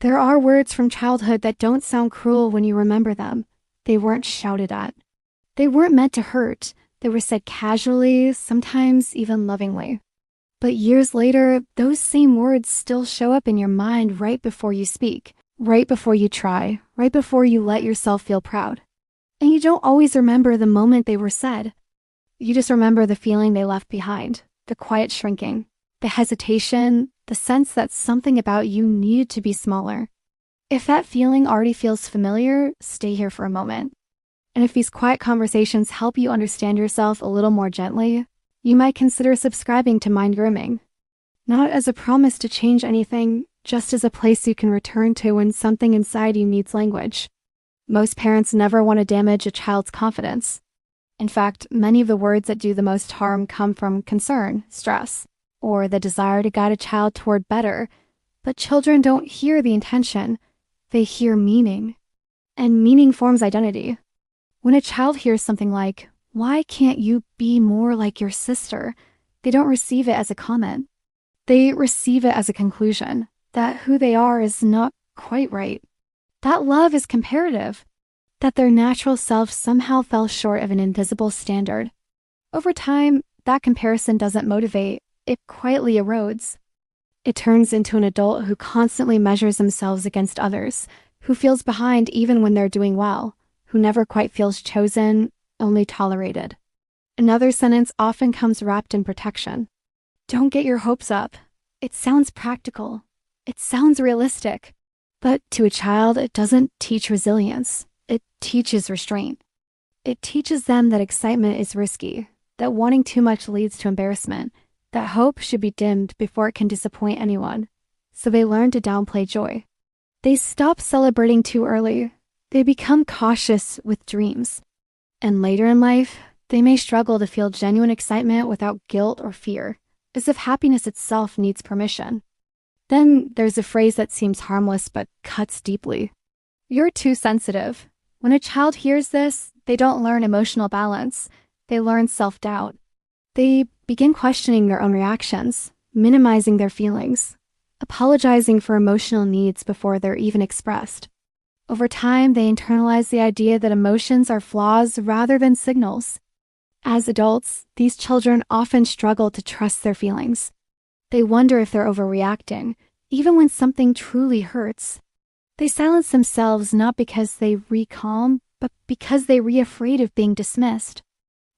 There are words from childhood that don't sound cruel when you remember them. They weren't shouted at. They weren't meant to hurt. They were said casually, sometimes even lovingly. But years later, those same words still show up in your mind right before you speak, right before you try, right before you let yourself feel proud. And you don't always remember the moment they were said. You just remember the feeling they left behind, the quiet shrinking, the hesitation, the sense that something about you needed to be smaller. If that feeling already feels familiar, stay here for a moment. And if these quiet conversations help you understand yourself a little more gently, you might consider subscribing to Mind Grooming. Not as a promise to change anything, just as a place you can return to when something inside you needs language. Most parents never want to damage a child's confidence. In fact, many of the words that do the most harm come from concern, stress, or the desire to guide a child toward better. But children don't hear the intention, they hear meaning. And meaning forms identity. When a child hears something like, "Why can't you be more like your sister?" they don't receive it as a comment. They receive it as a conclusion, that who they are is not quite right. That love is comparative, that their natural self somehow fell short of an invisible standard. Over time, that comparison doesn't motivate, it quietly erodes. It turns into an adult who constantly measures themselves against others, who feels behind even when they're doing well, who never quite feels chosen, only tolerated. Another sentence often comes wrapped in protection. Don't get your hopes up. It sounds practical. It sounds realistic. But to a child, it doesn't teach resilience. It teaches restraint. It teaches them that excitement is risky, that wanting too much leads to embarrassment, that hope should be dimmed before it can disappoint anyone. So they learn to downplay joy. They stop celebrating too early. They become cautious with dreams. And later in life, they may struggle to feel genuine excitement without guilt or fear, as if happiness itself needs permission. Then there's a phrase that seems harmless but cuts deeply. You're too sensitive. When a child hears this, they don't learn emotional balance. They learn self-doubt. They begin questioning their own reactions, minimizing their feelings, apologizing for emotional needs before they're even expressed. Over time, they internalize the idea that emotions are flaws rather than signals. As adults, these children often struggle to trust their feelings. They wonder if they're overreacting, even when something truly hurts. They silence themselves not because they re-calm, but because they re-afraid of being dismissed.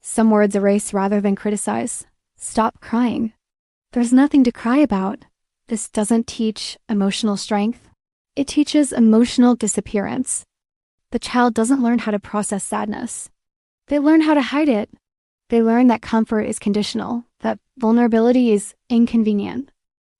Some words erase rather than criticize. Stop crying. There's nothing to cry about. This doesn't teach emotional strength. It teaches emotional disappearance. The child doesn't learn how to process sadness. They learn how to hide it. They learn that comfort is conditional, that vulnerability is inconvenient.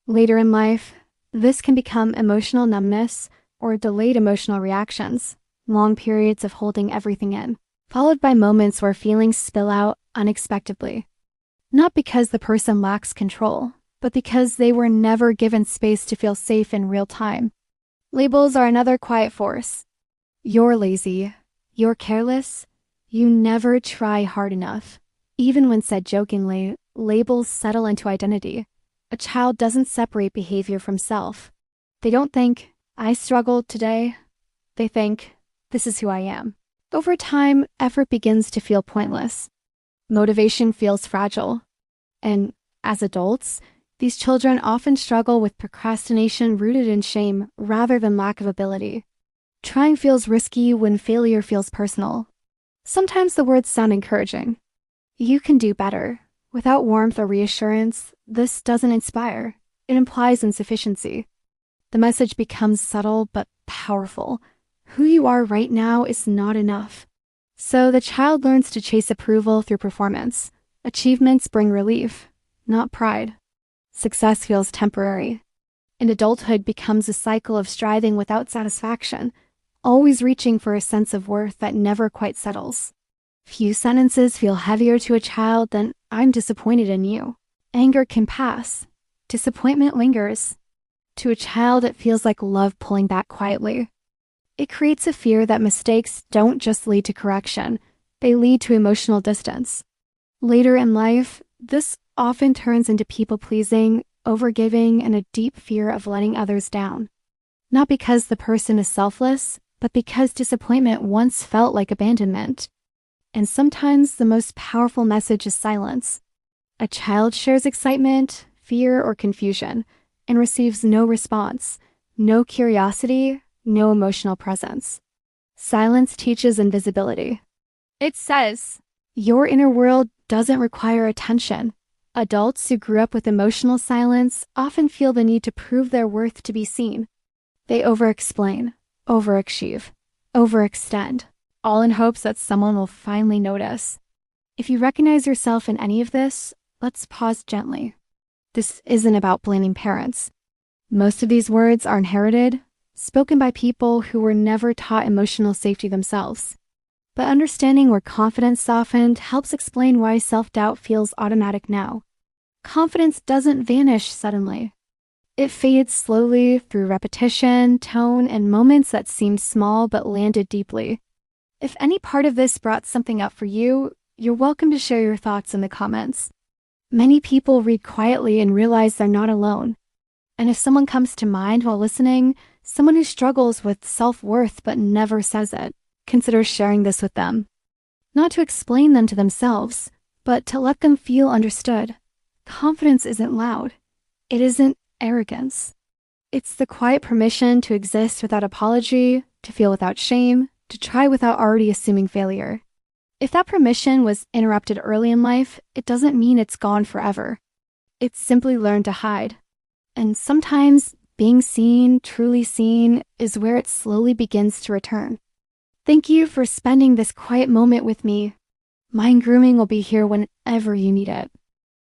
Later in life, this can become emotional numbness or delayed emotional reactions, long periods of holding everything in, followed by moments where feelings spill out unexpectedly. Not because the person lacks control, but because they were never given space to feel safe in real time. Labels are another quiet force. You're lazy. You're careless. You never try hard enough. Even when said jokingly, labels settle into identity. A child doesn't separate behavior from self. They don't think, "I struggled today." They think, "This is who I am." Over time, effort begins to feel pointless. Motivation feels fragile. And as adults, these children often struggle with procrastination rooted in shame rather than lack of ability. Trying feels risky when failure feels personal. Sometimes the words sound encouraging. You can do better. Without warmth or reassurance, this doesn't inspire. It implies insufficiency. The message becomes subtle but powerful. Who you are right now is not enough. So the child learns to chase approval through performance. Achievements bring relief, not pride. Success feels temporary. And adulthood becomes a cycle of striving without satisfaction, always reaching for a sense of worth that never quite settles. Few sentences feel heavier to a child than "I'm disappointed in you." Anger can pass. Disappointment lingers. To a child, it feels like love pulling back quietly. It creates a fear that mistakes don't just lead to correction, they lead to emotional distance. Later in life, this often turns into people-pleasing, overgiving, and a deep fear of letting others down. Not because the person is selfless, but because disappointment once felt like abandonment. And sometimes the most powerful message is silence. A child shares excitement, fear, or confusion, and receives no response, no curiosity, no emotional presence. Silence teaches invisibility. It says, your inner world doesn't require attention. Adults who grew up with emotional silence often feel the need to prove their worth to be seen. They over-explain, overachieve, overextend, all in hopes that someone will finally notice. If you recognize yourself in any of this, let's pause gently. This isn't about blaming parents. Most of these words are inherited, spoken by people who were never taught emotional safety themselves. But understanding where confidence softened helps explain why self-doubt feels automatic now. Confidence doesn't vanish suddenly. It fades slowly through repetition, tone, and moments that seemed small but landed deeply. If any part of this brought something up for you, you're welcome to share your thoughts in the comments. Many people read quietly and realize they're not alone. And if someone comes to mind while listening, someone who struggles with self-worth but never says it, consider sharing this with them. Not to explain them to themselves, but to let them feel understood. Confidence isn't loud. It isn't arrogance. It's the quiet permission to exist without apology, to feel without shame, to try without already assuming failure. If that permission was interrupted early in life, it doesn't mean it's gone forever. It's simply learned to hide. And sometimes being seen, truly seen, is where it slowly begins to return. Thank you for spending this quiet moment with me. Mind Grooming will be here whenever you need it.